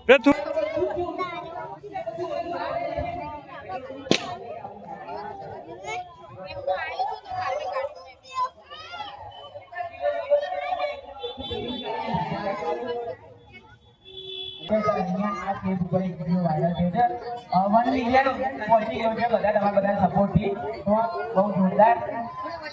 પ્રથમ આ કેસ ઉપર એક વિડીયો વાયરલ થયો છે 1 મિલિયન પહોંચી ગયો છે બધા સપોર્ટથી તો બહુ જોરદાર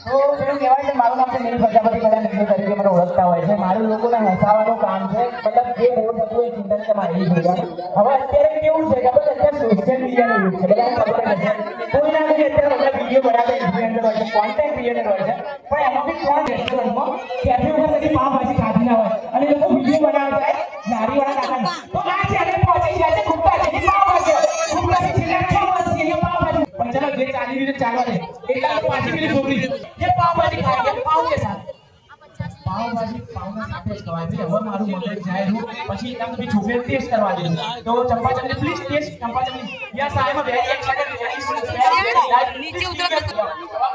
તો પેલું કહેવાય છે મારું નામ છે નીલ પ્રજાપતિ બધા મિત્રો તરીકે મને ઓળખતા હોય છે મારું લોકોને હસાવવાનું કામ છે મતલબ જે બોલ થતું હોય ચિંતન છે મારી જોડે હવે અત્યારે કેવું છે ખબર છે અત્યારે સોશિયલ મીડિયાનો યુગ છે બધાને ખબર જ છે કોઈ ના કોઈ અત્યારે બધા વિડીયો બનાવે ઇન્ફ્લુએન્સર હોય છે કોન્ટેન્ટ ક્રિએટર હોય છે પણ એમાં બી કોણ રેસ્ટોરન્ટમાં કેફે ઉપર બધી પાવભાજી ખાધી ના હોય અને લોકો વિડીયો બનાવે છે નારીવાળા કાકા તો આ ચેનલ પહોંચી જાય છે ગુપ્તાજીની પાવભાજી ગુપ્તાજી છેલ્લા 6 વર્ષથી પાવભાજી પણ ચલો જે ચાલી રીતે ચાલવા દે એટલા પાછી પેલી છોકરી જે પાવભાજી ખાય છે પાવ કે સાથે પાવભાજી પાવના સાથે જ ખવાય છે હવે મારું મગજ જાય હું પછી તમે બી છોકરીને ટેસ્ટ કરવા દે તો ચંપાચંદી પ્લીઝ ટેસ્ટ ચંપાચંદી yes I am very excited નીચે ઉતરો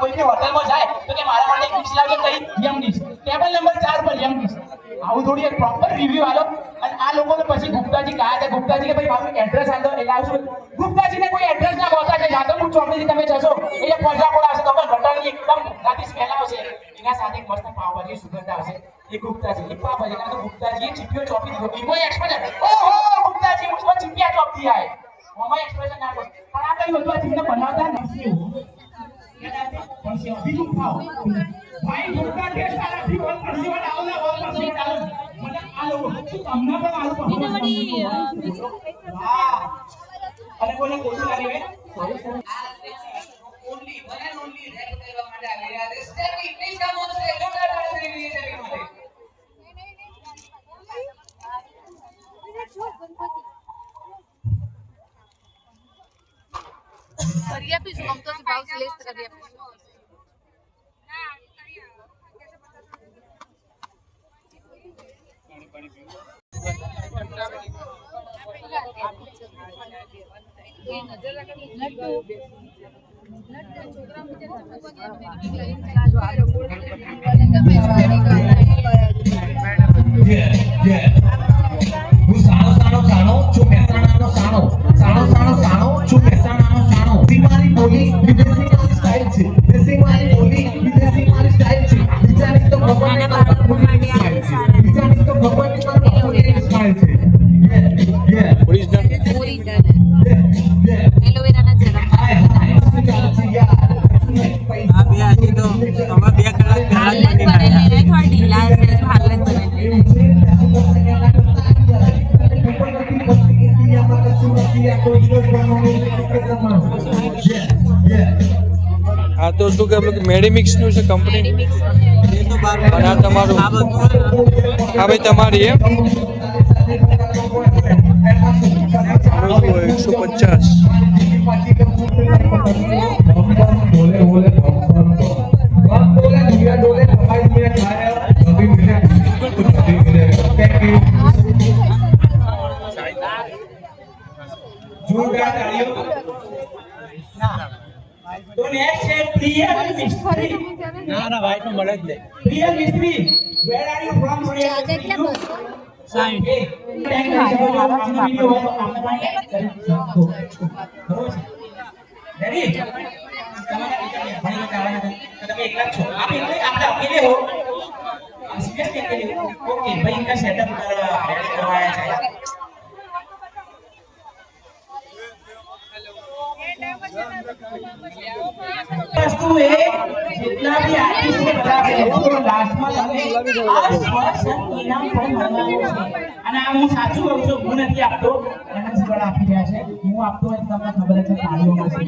કોઈને હોટલમાં જાય તો કે મારા માટે ડિશ લાગે કઈ યમ ડિશ ટેબલ નંબર 4 પર યમ ડિશ આવું થોડી એક પ્રોપર રિવ્યુ આલો અને આ લોકોને પછી ગુપ્તાજી કહ્યા છે ગુપ્તાજી કે ભાઈ મારું એડ્રેસ આલો એટલે આવશું ગુપ્તાજીને કોઈ એડ્રેસ ના બોલતા કે જાદવપુર ચોકડીથી તમે જશો એટલે પહોંચા કોડ આવશે તો પણ ગટરની એકદમ રાતી સ્મેલ આવશે એના સાથે મસ્ત પાવભાજી સુગંધ આવશે એ ગુપ્તાજી એ પાવભાજી ના તો ગુપ્તાજીએ ચીપિયો ચોપી દીધો ઈમો એક્સપ્રેશન ઓહો ગુપ્તાજી મુझको ચીપિયા ચોપ दिया है ઓમાં એક્સપ્રેશન ના બોલ પણ આ કઈ હતું આ ચીમને બનાવતા નથી પણ છે બીજું ખાઓ ભાઈ ગુપ્તા ટેસ્ટ આલા થી બોલ પરસી વાળા આવલા બોલ પરસી ચાલો મને આ લોકો તમને પણ આલુ વાહ અને કોને કોતું લાગે હે only one and only rap કરવા માટે આવી રહ્યા છે સ્ટેપી પ્લીઝ કમ ઓન સ્ટેજ જોરદાર તાળી કરી રહી છે સ્ટેપી માટે करिया भी हम तो भाव से लेस करिया ये नजर रखा लड्डू छोकरा मुझे હું સાણો સાણો છું મહેસાણાનો સાણો સાણો છું મહેસાણાનો સાણો મારી બોલી વિદેશી મારી સ્ટાઇલ છે દેશી મારી બોલી વિદેશી મારી સ્ટાઇલ છે વિચારી તો ભગવાનને વિચારી તો ભગવાનને સ્ટાઇલ છે ઓરિજિનલ એલોવેરાના જરા આ બે આજે તો હવે 2 કલાક હાલત બનેલી રહે થોડા ઢીલા છે જો હાલત બનેલી આ તો શું કે આપણે મેડીમિક્સ નું છે કંપની અને આ તમારું હા ભાઈ તમારી એમ 150 જોરદાર તાળીઓ તો નેક્સ્ટ છે પ્રિય મિસ્ત્રી ના વાઈટ માં મળે જ લે પ્રિય મિસ્ત્રી વેર આર યુ ફ્રોમ પ્રિય મિસ્ત્રી સાઈન રેડી તમે એકલા છો आप अकेले हो सीरियस अकेले हो ओके भाई इनका सेटअप रेडी करवाया जाए वस्तु है जितना भी आर्टिस्ट ने बताया तो लास्ट में તમને આ સ્પર્શ ઇનામ પણ મળવાનું છે અને આ હું સાચું કહું છું હું નથી આપતો એમએસ દ્વારા આપી રહ્યા છે હું આપતો હોય તો તમને ખબર છે તાળીઓ મળશે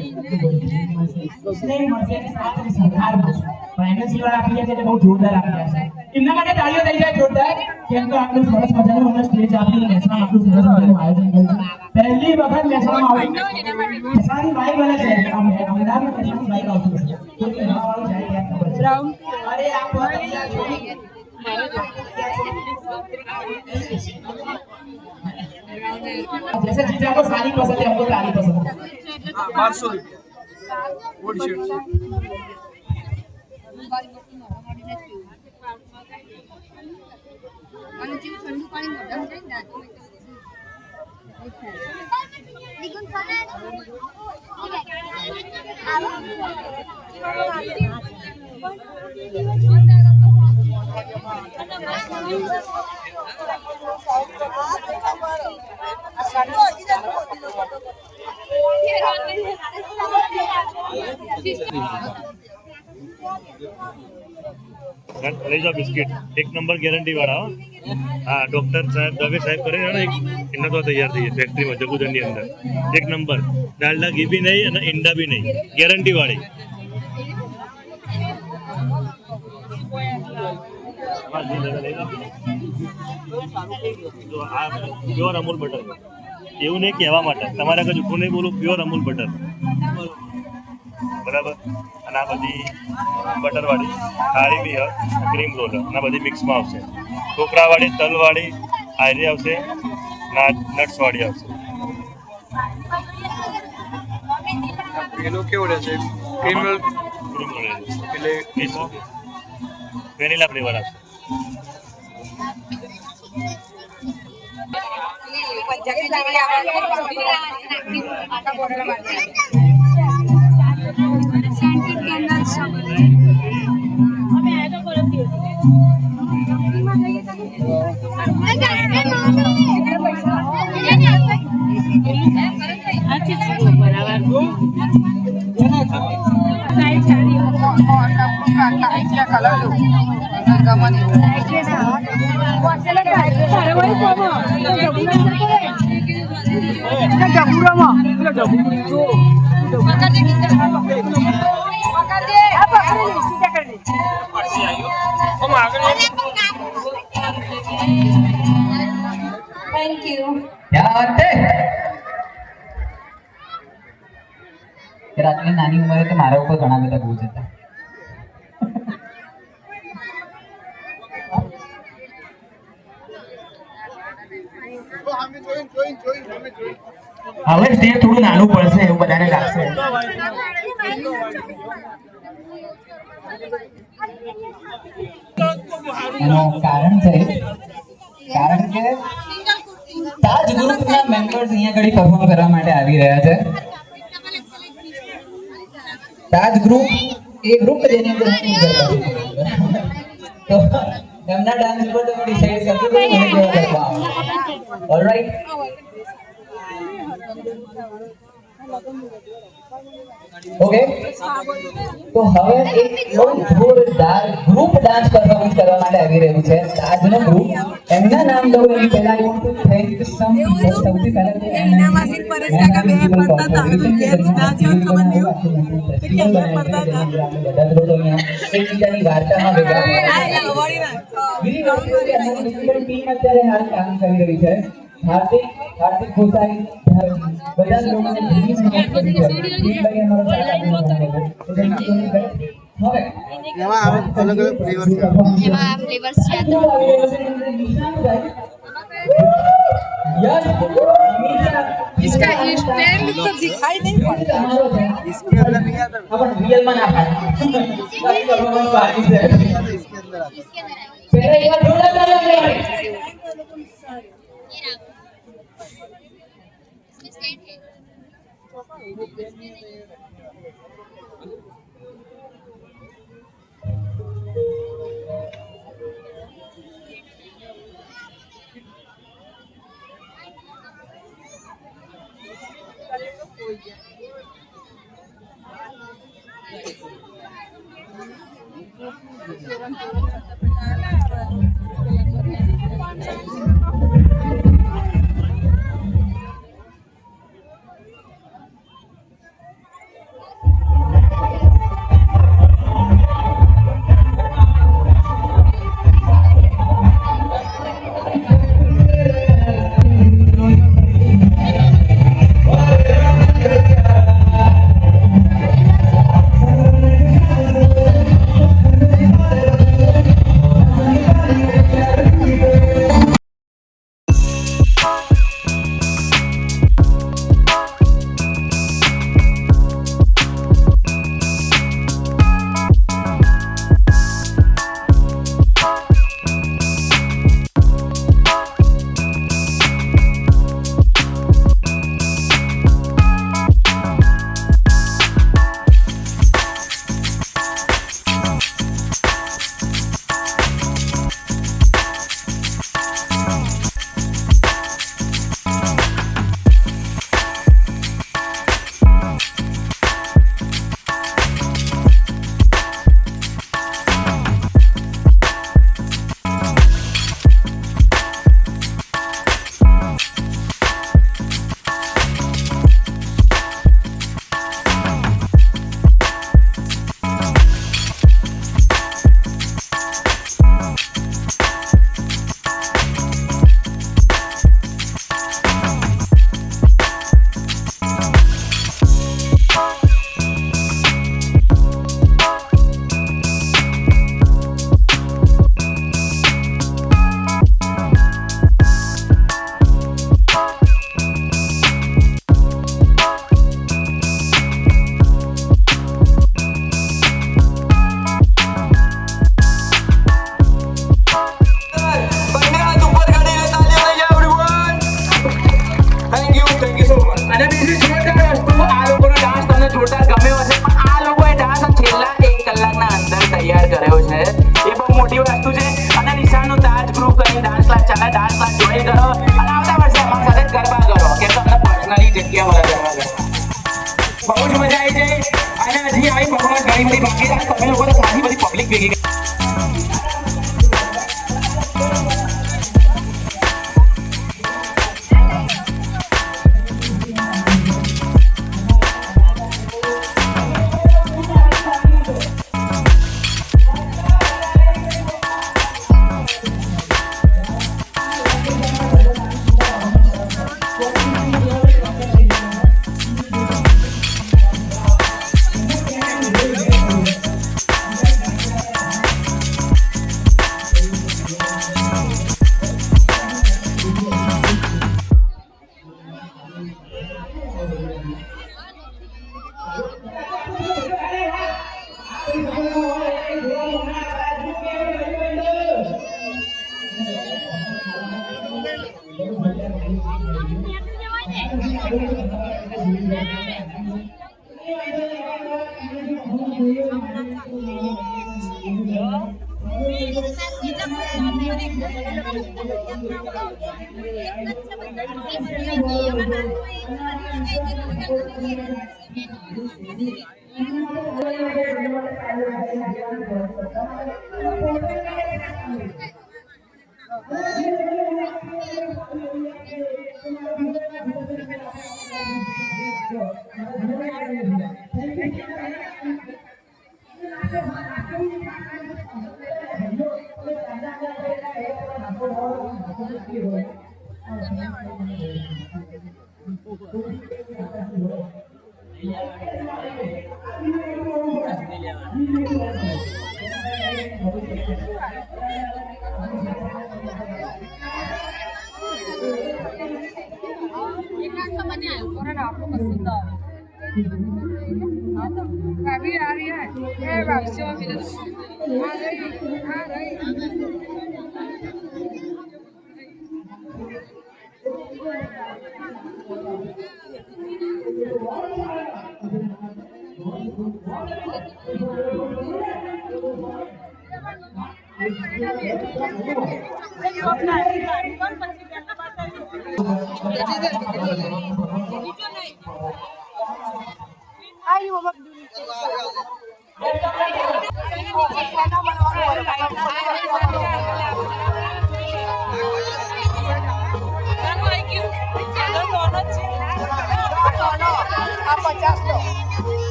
સ્નેહ મળશે સાથે સરકાર મળશે પણ એમએસ દ્વારા આપી રહ્યા છે એટલે બહુ જોરદાર આપી રહ્યા છે એમના માટે તાળીઓ થઈ જાય જોરદાર કેમ કે આટલું સરસ મજાનું અમને સ્ટેજ આપીને મહેસાણા આટલું સરસ મજાનું આયોજન કર્યું પહેલી વખત મહેસાણામાં આવી મહેસાણાની બાઈક બને છે અમદાવાદમાં મહેસાણાની બાઈક આવતી છે તો કે નવાવાળું જાય ત્યાં ખબર છે અરે આ પગલા છોડી जैसे जिसे आपको साड़ी पसंद है हमको साड़ी पसंद है 1200 बॉडी शर्ट લઈ જાઓ બિસ્કિટ 1 નંબર ગેરંટી વાળા હો. હા ડોક્ટર સાહેબ દવે સાહેબ કરે ને એમને તો તૈયાર થઈ જાય ફેક્ટરીમાં જગુદરની અંદર 1 નંબર ડાલડા ઘી બી નહીં અને ઈંડા બી નહીં ગેરંટી વાળી. આ પ્યોર અમૂલ બટર એવું નહીં કહેવા માટે તમારે કઈ જૂઠું નહીં બોલું પ્યોર અમૂલ બટર બરાબર. અને આ બધી બટરવાળી ખારી બી ક્રીમ રોલ અને આ બધી મિક્સમાં આવશે. ટોપરાવાળી તલવાળી આયરી આવશે નટ્સવાળી આવશે. પેલું કેવું રહેશે ક્રીમ રોલ એટલે 20 રૂપિયા વેનીલા ફ્લેવર આવશે. Thank you. આટલી નાની ઉંમરે તો મારા ઉપર ઘણા બધા બોજ હતા. હવે સ્ટેજ થોડું નાનું પડશે એવું બધાને લાગશે. એનું કારણ છે કારણ કે તાજ ગ્રુપના મેમ્બર્સ અહીંયા ઘડી પરફોર્મ કરવા માટે આવી રહ્યા છે. તાજ ગ્રુપ એ ગ્રુપ જેની અંદર તો એમના ડાન્સ પર તમે ડિસાઈડ કરજો કે મને કેવા કરવા આવે. ઓલરાઈટ ઓકે તો હવે એક જોરદાર ગ્રુપ ડાન્સ પરફોર્મન્સ કરવા માટે આવી રહ્યું છે તાજનો ગ્રુપ. એમના નામ દઉં એની પહેલા આઈ વોન્ટ ટુ થેન્ક સમ સૌથી પહેલા તો એના વાસી પરેશ કાકા બે પડતા હતા ગેર ના જેવું ખબર નહીં કે પડતા હતા એકબીજાની વાર્તામાં ભેગા ટીમ અત્યારે હાલ કામ કરી રહી છે. હાર્દિક ગોસાઈ બધા લોકોને इसका स्टैंड तो दिखाई नहीं पड़ता इसके अंदर नहीं आता अपन रियल में ना खाए पहले एक बार जोरदार तालियां बजाइए. અમે ઘણી બધી ભાગીદારી તમે લોકો તો ઘણી બધી પબ્લિક ભેગી કરી.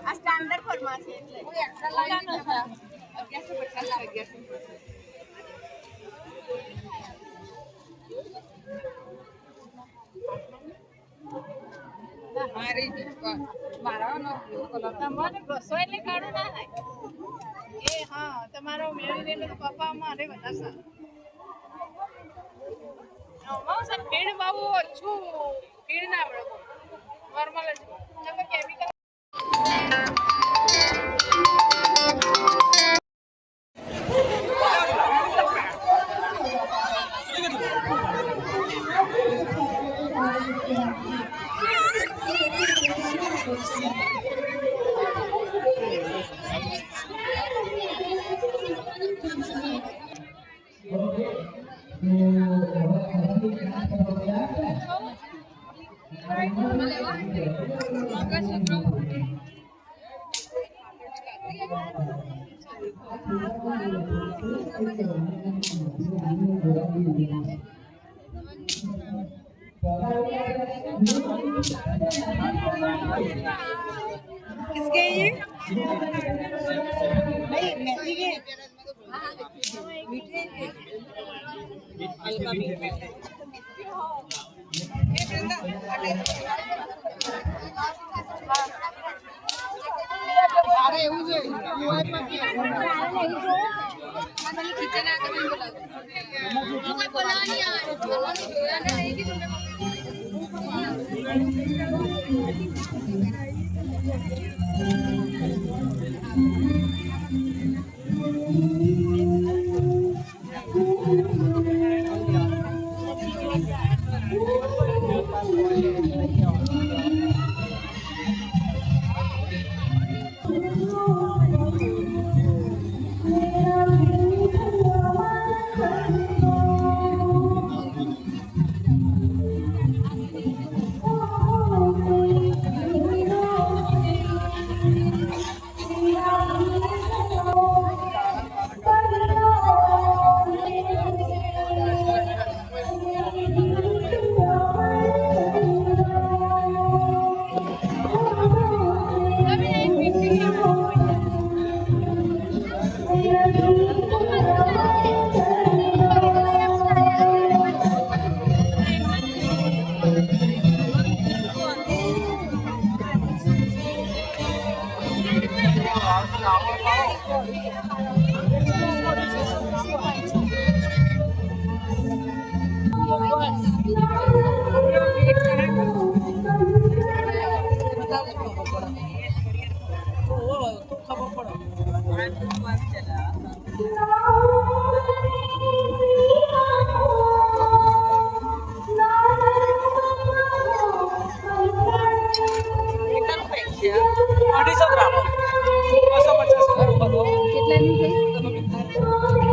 આ સ્ટાન્ડર્ડ ફોર્મમાં છે એટલે કોઈ એક્સ્ટ્રા લાઈન નથી 1150 લાવ 1150 મારાનો કલર તમારે બસો એટલે કાઢો ના થાય એ હા તમારો મેળવી દે તો પપ્પા મારે વધારે સારું સર પીડ બાબુ ઓછું પીડ ના આવડે નોર્મલ જ કેમિકલ किसके ये नहीं मेथी के मीठे हल्का मीठे ये बंदा अरे એવું છે મોય પકી મને કિચન આ કરીને બોલાવ કોઈ બોલાવાની આવે બોલાવાની જોયા ને નહીં કીધું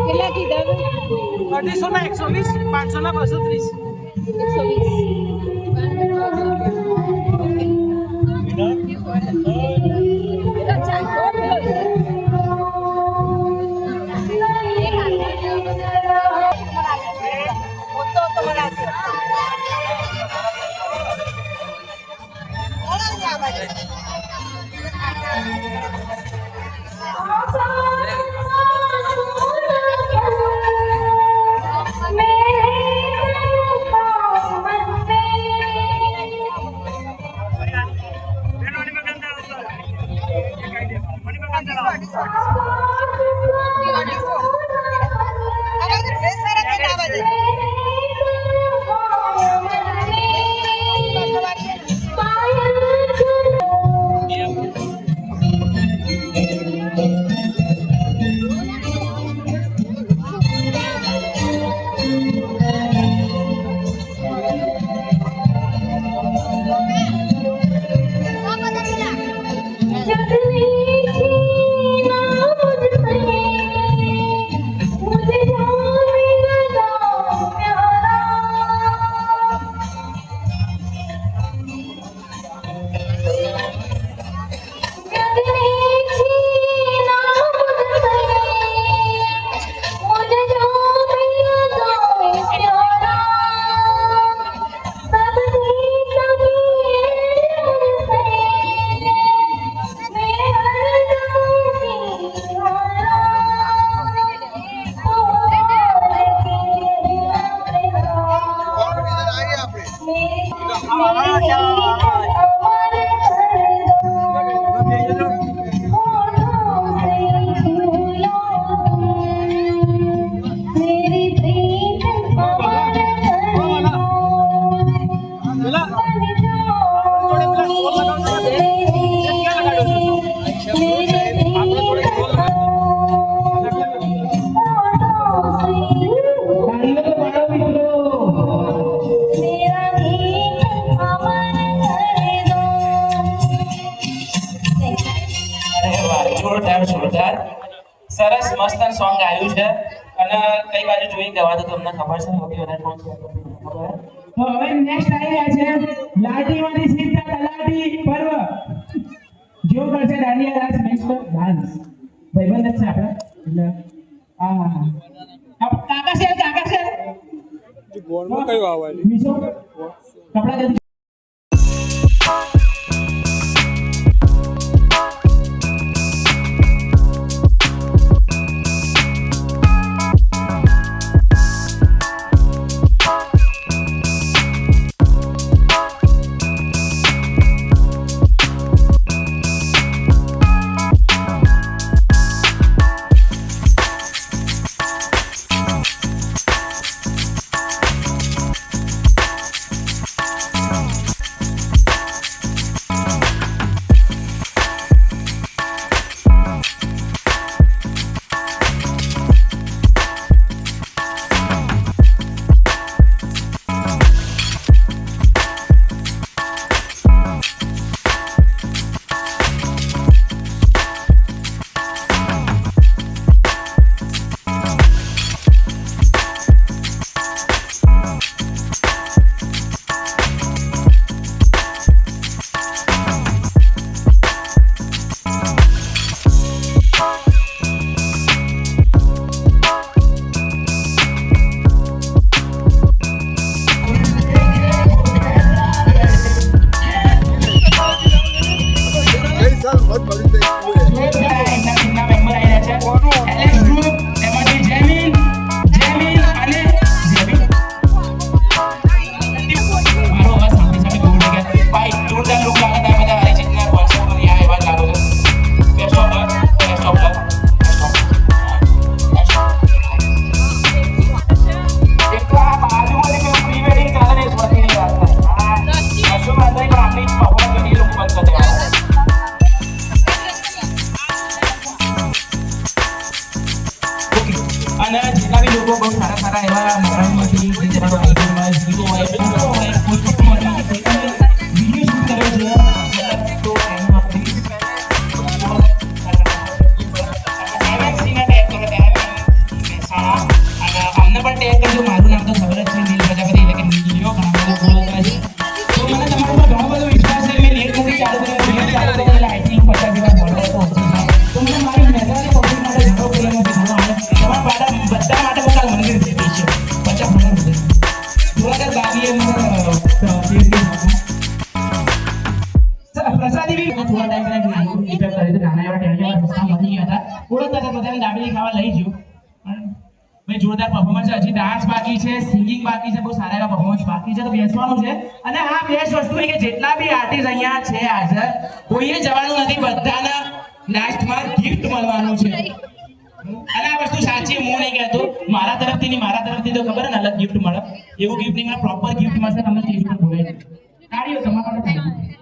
કેટલા કીધા 250 ના 120 500 ના 230 120 જોરદાર સરસ મસ્ત સોંગ આવ્યું છે અને કઈ બાજુ જોઈ દવા તો તમને ખબર છે સૌથી વધારે કોણ છે ખબર? તો હવે નેક્સ્ટ આવી રહ્યા છે લાઠીમાંથી સીધા તલાટી પર્વ જો કરશે દાંડિયા રાસ નેક્સ્ટ ડાન્સ ભાઈબંધ જ છે આપણે એટલે હા કાકા છે ગોળમાં કયું આવવાનું બીજો કપડા જલ્દી મેં થોડા ટાઈમ પહેલા એક નાનું મીટઅપ કર્યું હતું, નાના એવા ટેલિયા રસ્તા મળી ગયા હતા, ઓળખતા હતા બધાને દાબેલી ખાવા લઈ ગયો. ભાઈ જોરદાર પરફોર્મન્સ છે, હજી ડાન્સ બાકી છે, સિંગિંગ બાકી છે, બહુ સારા એવા પરફોર્મન્સ બાકી છે, તો બેસવાનું છે. અને હા બેસ્ટ વસ્તુ એ કે જેટલા બી આર્ટિસ્ટ અહીંયા છે હાજર, કોઈએ જવાનું નથી, બધાના લાસ્ટમાં ગિફ્ટ મળવાનું છે. અને આ વસ્તુ સાચી હું નહીં કહેતો, મારા તરફથી નહીં, મારા તરફથી તો ખબર ને અલગ ગિફ્ટ મળે, એવું ગિફ્ટ નહીં મળે, પ્રોપર ગિફ્ટ મળશે તમને સ્ટેજ પર બોલાવી. તાળીઓ તમારા માટે તાળીઓ.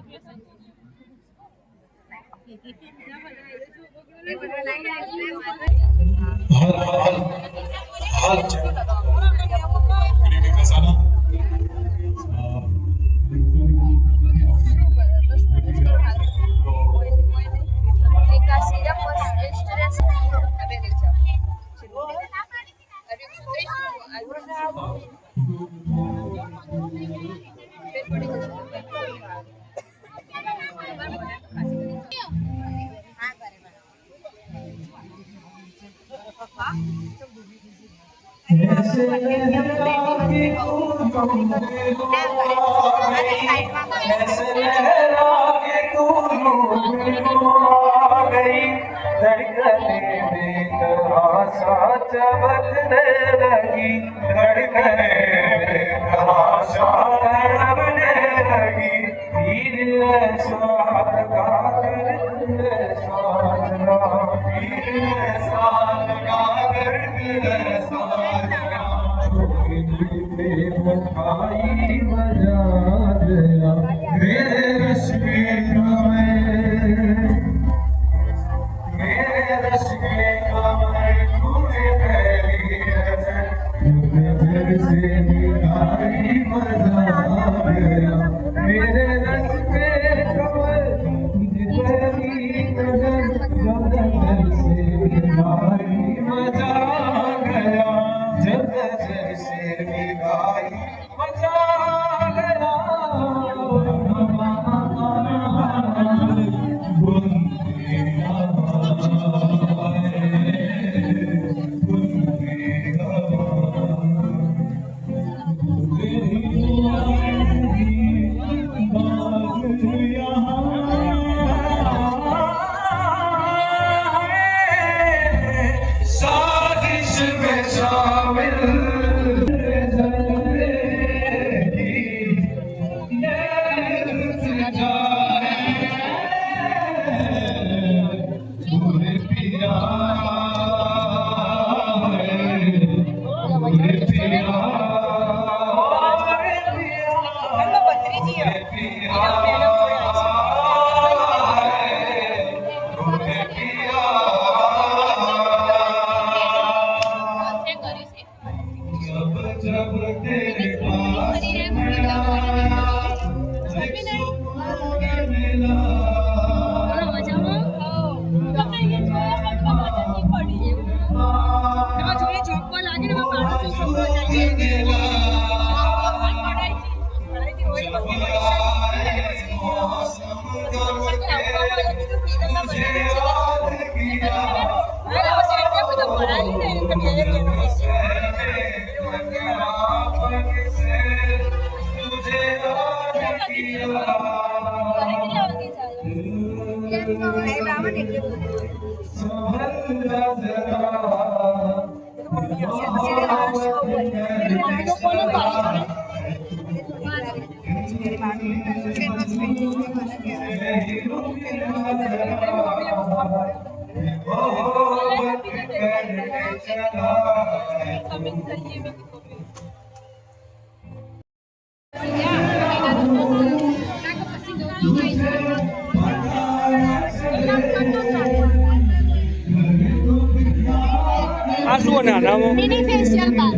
આ શું ના નામ મિની ફેશિયલ બાર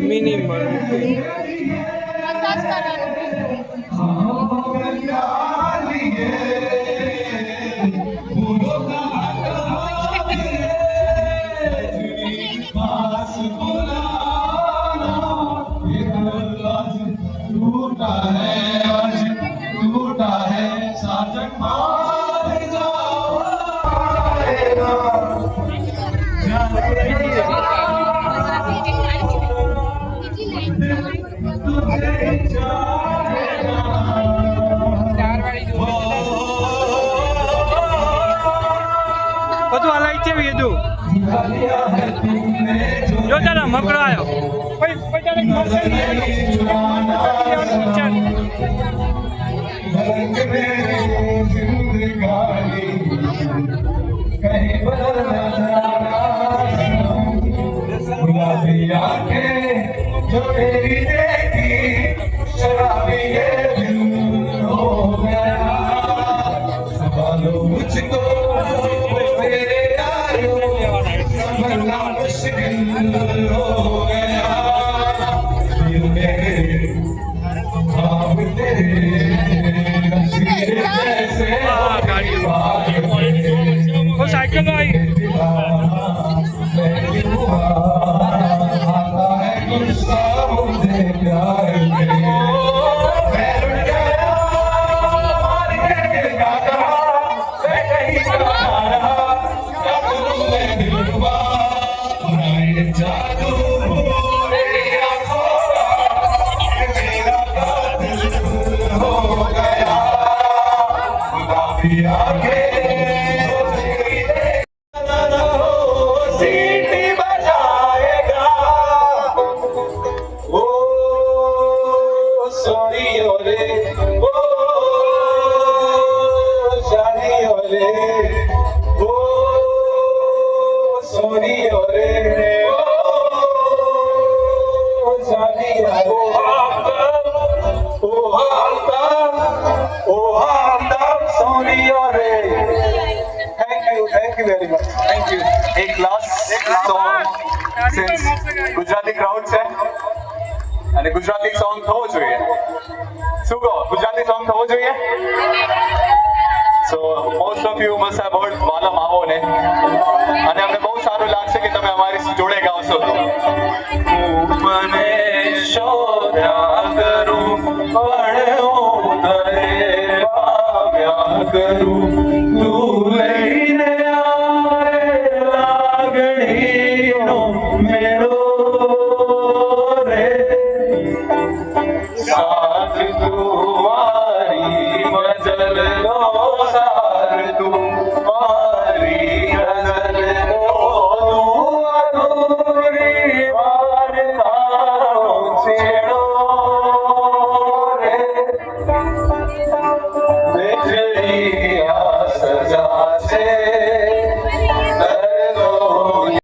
મિનિમમ મસાજ ચેવી હતું જો તારા મકડો આવ્યો કોઈ તારે जो तेरी देखी शराबी ये दिल हो गया संभालो मुझको मेरे यारो संभलना मुश्किल हो गया दिल मेरे ख्वाब तेरे नसीब जैसे वो साइकिल में आई एक last song since Gujarati crowd છે અને ગુજરાતી સોંગ થવો જોઈએ શું કહો ગુજરાતી સોંગ થવો જોઈએ so most of you must have heard વાલમ આવો ને અને અમને બહુ સારું લાગશે કે તમે અમારી જોડે ગાવશો તો હું મને શોધ્યા કરું પણ હું તને પામ્યા કરું